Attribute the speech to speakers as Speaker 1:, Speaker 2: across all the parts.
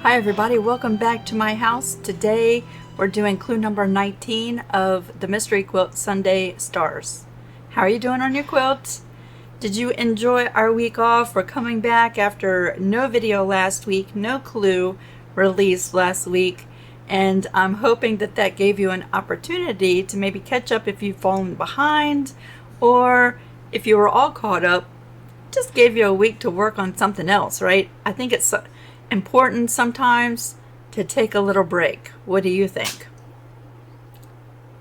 Speaker 1: Hi everybody, welcome back to my house. Today we're doing clue number 19 of the mystery quilt Sundae Stars. How are you doing on your quilt? Did you enjoy our week off? We're coming back after no video last week, no clue released last week, and I'm hoping that that gave you an opportunity to maybe catch up if you've fallen behind, or if you were all caught up, just gave you a week to work on something else, right? I think it's important sometimes to take a little break. What do you think?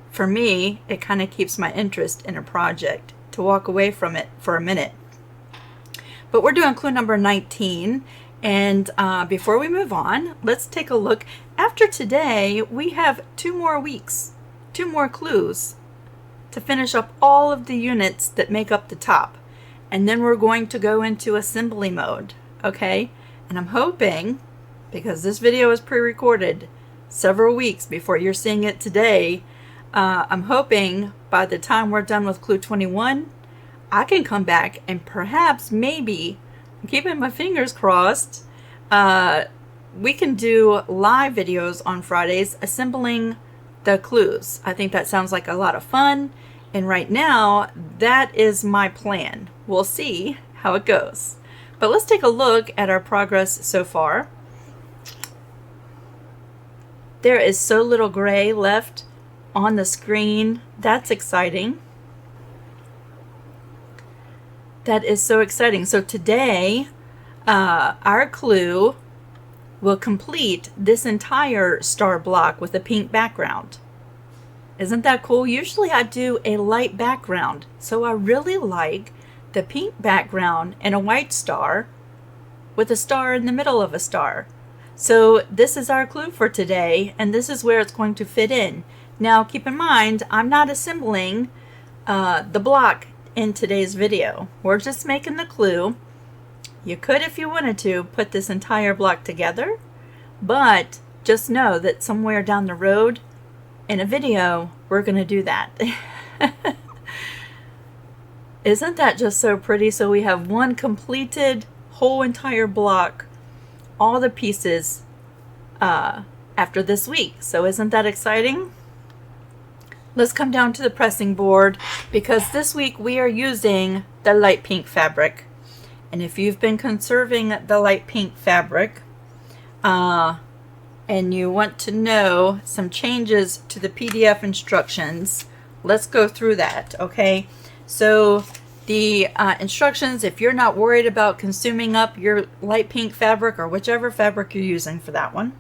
Speaker 1: For me, it kind of keeps my interest in a project to walk away from it for a minute. But we're doing clue number 19, and before we move on, let's take a look. After today, we have 2 more weeks, 2 more clues to finish up all of the units that make up the top, and then we're going to go into assembly mode, okay? And I'm hoping, because this video is pre-recorded several weeks before you're seeing it today, I'm hoping by the time we're done with clue 21, I can come back and perhaps, maybe, I'm keeping my fingers crossed, we can do live videos on Fridays assembling the clues. I think that sounds like a lot of fun, and right now, that is my plan. We'll see how it goes. But let's take a look at our progress so far. There is so little gray left on the screen. That's exciting. That is so exciting. So today, our clue will complete this entire star block with a pink background. Isn't that cool? Usually I do a light background, so I really like the pink background and a white star with a star in the middle of a star. So this is our clue for today, and this is where it's going to fit in. Now keep in mind, I'm not assembling the block in today's video. We're just making the clue. You could, if you wanted to, put this entire block together, but just know that somewhere down the road in a video, we're going to do that. Isn't that just so pretty? So we have one completed whole entire block, all the pieces after this week. So isn't that exciting? Let's come down to the pressing board, because this week we are using the light pink fabric. And if you've been conserving the light pink fabric and you want to know some changes to the PDF instructions, let's go through that, okay? So the instructions, if you're not worried about consuming up your light pink fabric or whichever fabric you're using for that one,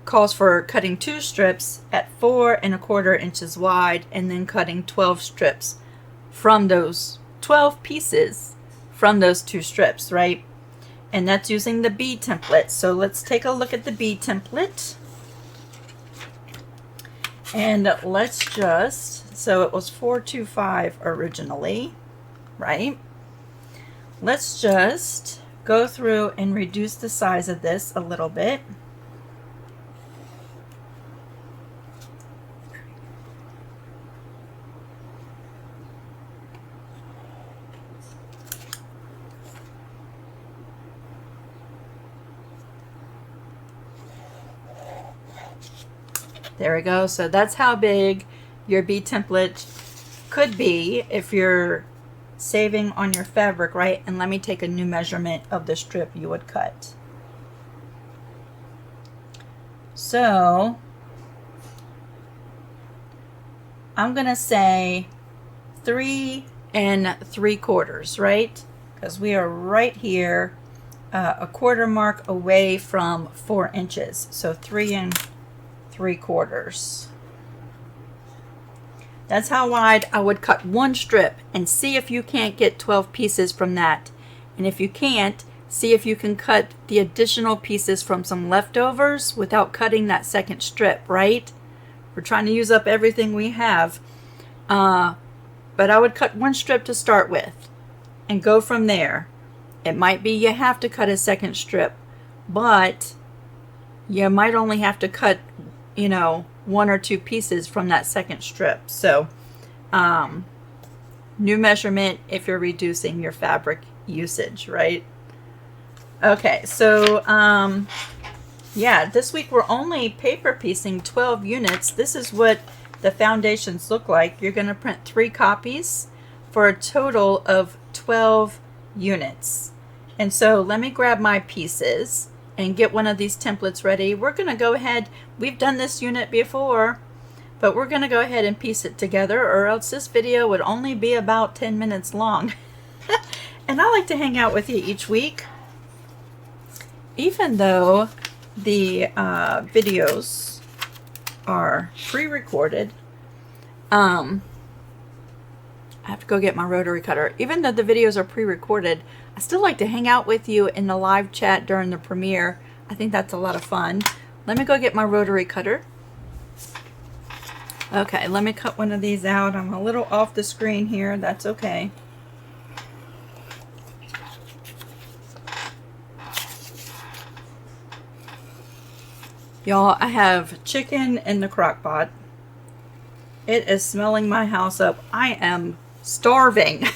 Speaker 1: calls for cutting 2 strips at 4 1/4 inches wide, and then cutting 12 strips from those 12 pieces from those 2 strips, right? And that's using the B template. So let's take a look at the B template. And let's just, so it was 425 originally, right? Let's just go through and reduce the size of this a little bit. There we go. So that's how big your B template could be if you're saving on your fabric, right? And let me take a new measurement of the strip you would cut. So I'm gonna say 3 3/4, right? Because we are right here a quarter mark away from 4 inches. So 3 3/4. That's how wide I would cut one strip, and see if you can't get 12 pieces from that. And if you can't, see if you can cut the additional pieces from some leftovers without cutting that second strip, right? We're trying to use up everything we have. But I would cut one strip to start with and go from there. It might be you have to cut a second strip, but you might only have to cut, you know, 1 or 2 pieces from that second strip. So new measurement if you're reducing your fabric usage, right? Okay, so yeah, this week we're only paper piecing 12 units. This is what the foundations look like. You're going to print 3 copies for a total of 12 units. And so let me grab my pieces and get one of these templates ready. We're going to go ahead, we've done this unit before, but we're going to go ahead and piece it together, or else this video would only be about 10 minutes long. And I like to hang out with you each week. Even though the videos are pre-recorded, I have to go get my rotary cutter. Even though the videos are pre-recorded, I still like to hang out with you in the live chat during the premiere. I think that's a lot of fun. Let me go get my rotary cutter. Okay, let me cut one of these out. I'm a little off the screen here. That's okay. Y'all, I have chicken in the crock pot. It is smelling my house up. I am starving.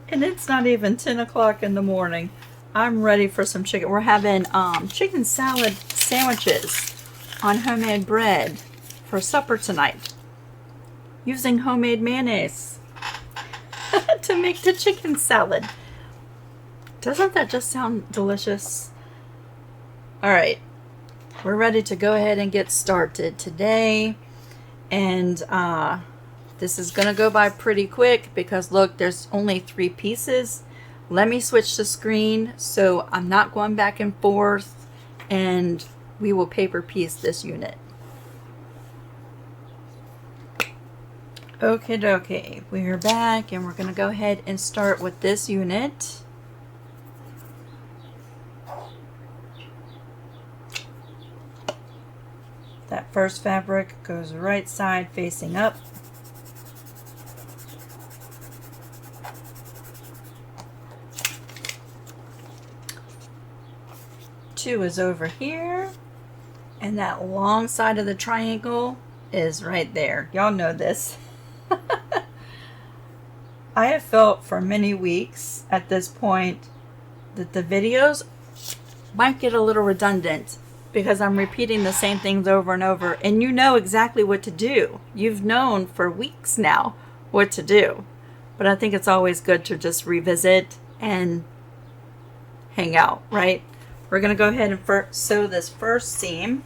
Speaker 1: And it's not even 10 o'clock in the morning. I'm ready for some chicken. We're having chicken salad sandwiches on homemade bread for supper tonight, using homemade mayonnaise to make the chicken salad. Doesn't that just sound delicious? All right, we're ready to go ahead and get started today. And this is gonna go by pretty quick because look, there's only 3 pieces. Let me switch the screen so I'm not going back and forth, and we will paper piece this unit. Okay dokie, we're back and we're gonna go ahead and start with this unit. That first fabric goes right side facing up. Two is over here, and that long side of the triangle is right there. Y'all know this. I have felt for many weeks at this point that the videos might get a little redundant because I'm repeating the same things over and over, and you know exactly what to do. You've known for weeks now what to do, but I think it's always good to just revisit and hang out, right? We're going to go ahead and sew this first seam.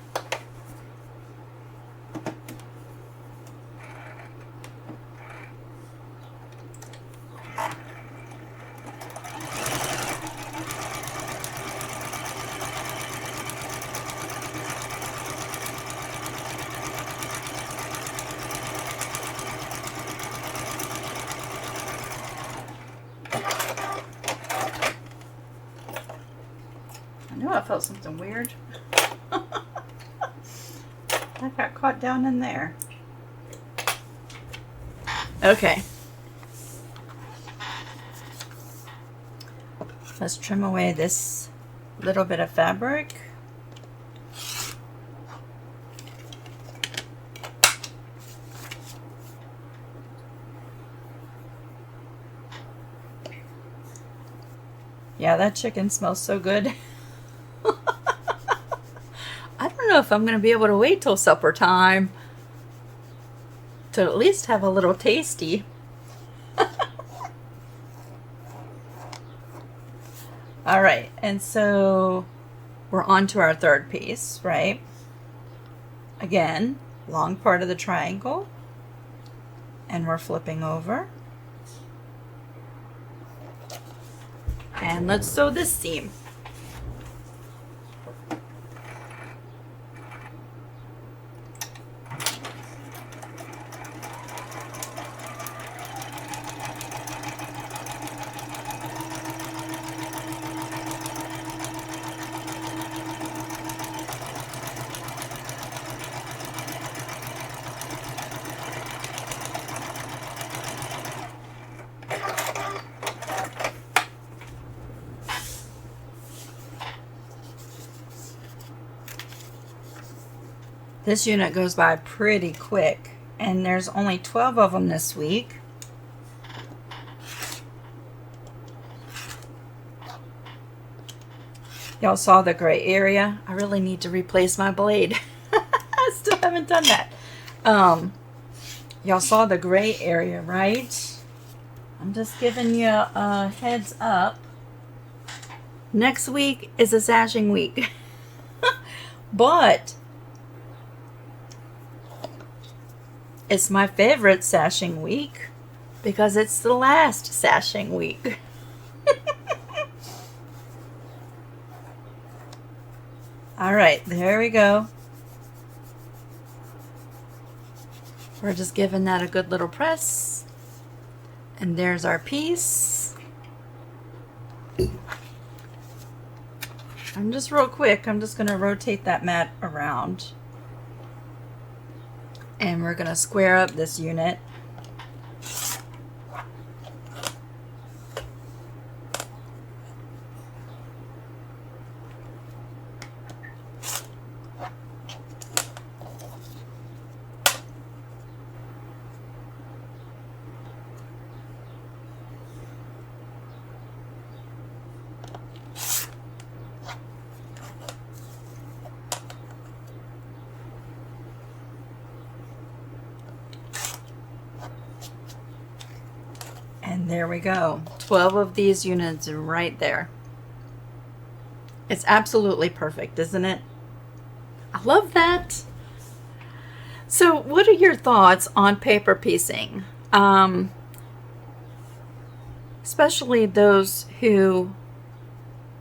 Speaker 1: I felt something weird. That got caught down in there. Okay. Let's trim away this little bit of fabric. Yeah, that chicken smells so good. I don't know if I'm going to be able to wait till supper time to at least have a little tasty. All right, and so we're on to our third piece, right? Again, long part of the triangle, and we're flipping over. And let's sew this seam. This unit goes by pretty quick, and there's only 12 of them this week. Y'all saw the gray area. I really need to replace my blade. I still haven't done that. Y'all saw the gray area, right? I'm just giving you a heads up. Next week is a sashing week. But it's my favorite sashing week because it's the last sashing week. All right, there we go. We're just giving that a good little press. And there's our piece. I'm just real quick, I'm just going to rotate that mat around. And we're going to square up this unit. And there we go. 12 of these units right there. It's absolutely perfect, isn't it? I love that. So what are your thoughts on paper piecing? Especially those who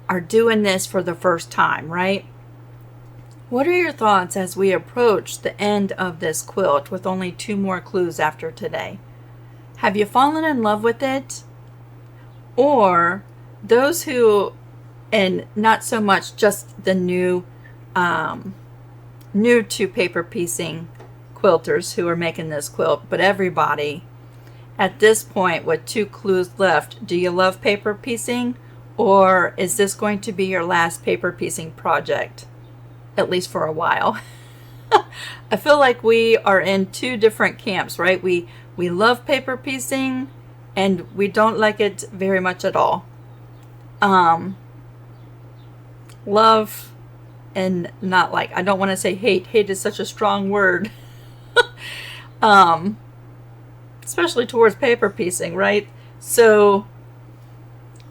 Speaker 1: are doing this for the first time, right? What are your thoughts as we approach the end of this quilt with only 2 more clues after today? Have you fallen in love with it? Or those who, and not so much just the new to paper piecing quilters who are making this quilt, but everybody at this point with 2 clues left, do you love paper piecing, or is this going to be your last paper piecing project, at least for a while? I feel like we are in 2 different camps, right? We love paper piecing and we don't like it very much at all. Love and not like. I don't want to say hate. Hate is such a strong word. Especially towards paper piecing, right? So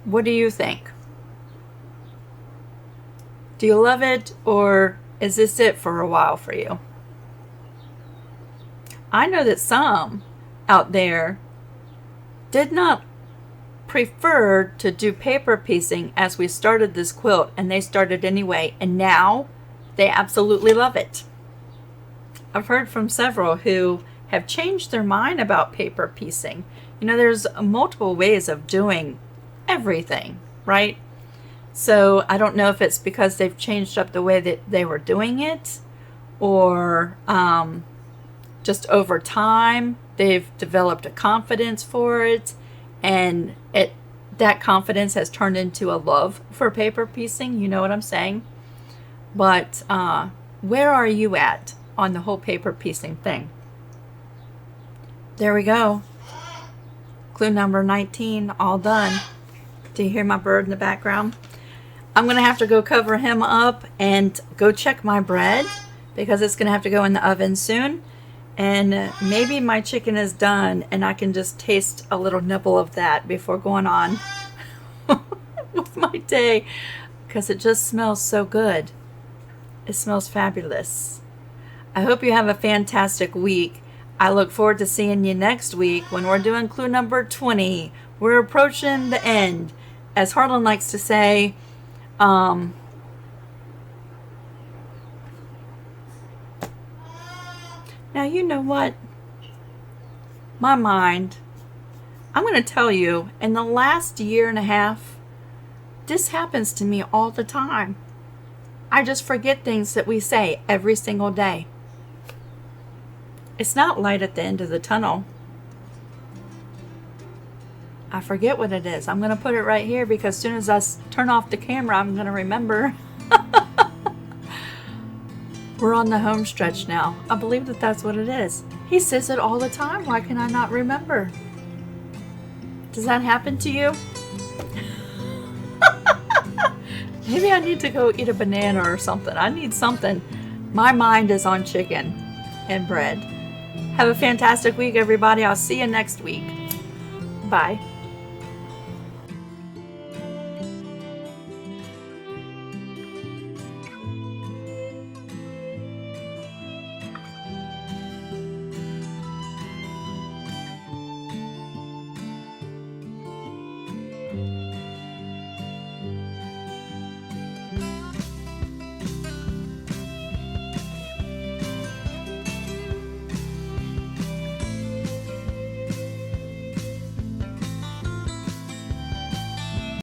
Speaker 1: what do you think? Do you love it, or is this it for a while for you? I know that some out there did not prefer to do paper piecing as we started this quilt, and they started anyway, and now they absolutely love it. I've heard from several who have changed their mind about paper piecing. You know, there's multiple ways of doing everything, right? So I don't know if it's because they've changed up the way that they were doing it, or just over time they've developed a confidence for it, and that confidence has turned into a love for paper piecing. You know what I'm saying? But where are you at on the whole paper piecing thing? There we go. Clue number 19, all done. Do you hear my bird in the background? I'm going to have to go cover him up and go check my bread because it's going to have to go in the oven soon. And maybe my chicken is done and I can just taste a little nibble of that before going on with my day, because it just smells so good. It smells fabulous. I hope you have a fantastic week. I look forward to seeing you next week when we're doing clue number 20. We're approaching the end. as Harlan likes to say, now you know what? My mind, I'm going to tell you, in the last year and a half, this happens to me all the time. I just forget things that we say every single day. It's not light at the end of the tunnel. I forget what it is. I'm going to put it right here because as soon as I turn off the camera, I'm going to remember. We're on the home stretch now. I believe that that's what it is. He says it all the time. Why can I not remember? Does that happen to you? Maybe I need to go eat a banana or something. I need something. My mind is on chicken and bread. Have a fantastic week, everybody. I'll see you next week. Bye.